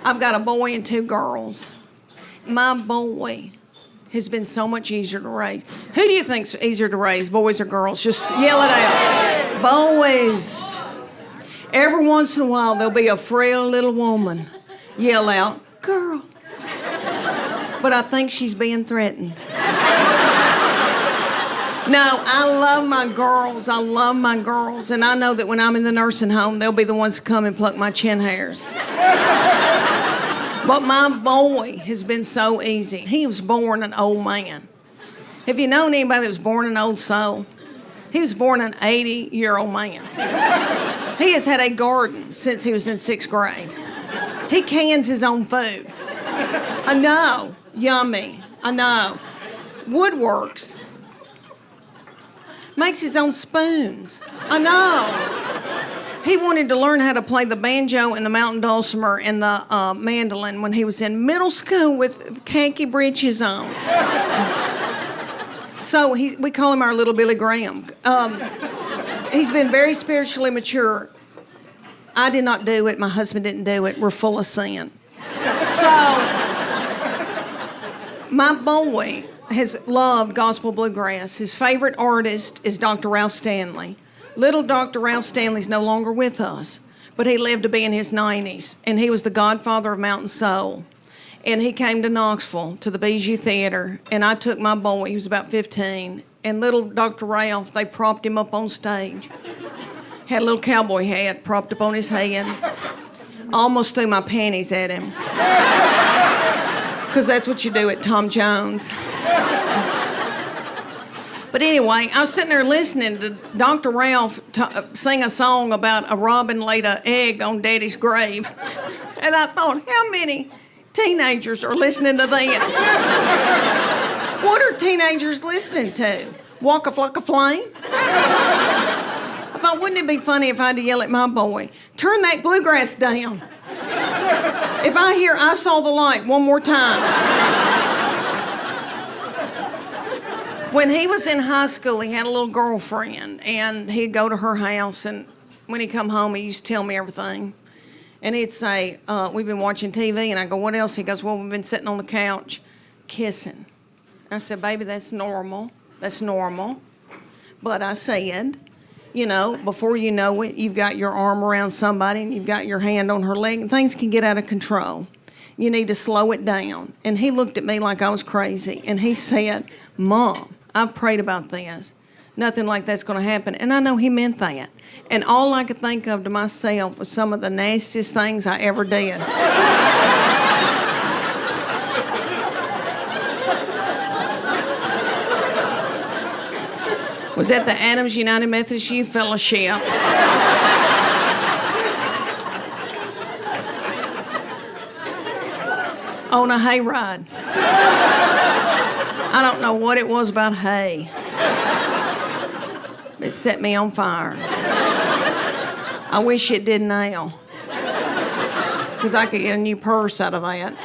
I've got a boy and 2 girls. My boy has been so much easier to raise. Who do you think's easier to raise, boys or girls? Just yell it out. Boys. Every once in a while, there'll be a frail little woman yell out, girl. But I think she's being threatened. No, I love my girls. I love my girls. And I know that when I'm in the nursing home, they'll be the ones to come and pluck my chin hairs. But my boy has been so easy. He was born an old man. Have you known anybody that was born an old soul? He was born an 80-year-old man. He has had a garden since he was in 6th grade. He cans his own food. I know. Yummy. I know. Woodworks. Makes his own spoons. I know. He wanted to learn how to play the banjo and the mountain dulcimer and the mandolin when he was in middle school with khaki breeches on. So we call him our little Billy Graham. He's been very spiritually mature. I did not do it. My husband didn't do it. We're full of sin. So my boy has loved gospel bluegrass. His favorite artist is Dr. Ralph Stanley. Little Dr. Ralph Stanley's no longer with us, but he lived to be in his 90s, and he was the godfather of mountain soul. And he came to Knoxville, to the Bijou Theater, and I took my boy, he was about 15, and little Dr. Ralph, they propped him up on stage. Had a little cowboy hat propped up on his head. Almost threw my panties at him. Because that's what you do at Tom Jones. But anyway, I was sitting there listening to Dr. Ralph sing a song about a robin laid an egg on Daddy's grave. And I thought, how many teenagers are listening to this? What are teenagers listening to? Waka Flocka Flame? I thought, wouldn't it be funny if I had to yell at my boy, turn that bluegrass down. If I hear I Saw the Light one more time. When he was in high school, he had a little girlfriend, and he'd go to her house, and when he'd come home, he used to tell me everything. And he'd say, we've been watching TV, and I go, what else? He goes, well, we've been sitting on the couch kissing. I said, baby, that's normal. That's normal. But I said, you know, before you know it, you've got your arm around somebody, and you've got your hand on her leg, and things can get out of control. You need to slow it down. And he looked at me like I was crazy, and he said, Mom, I've prayed about this. Nothing like that's going to happen. And I know he meant that. And all I could think of to myself was some of the nastiest things I ever did. Was at the Adams United Methodist Youth Fellowship. On a hayride. I don't know what it was about hay. It set me on fire. I wish it did now. Because I could get a new purse out of that.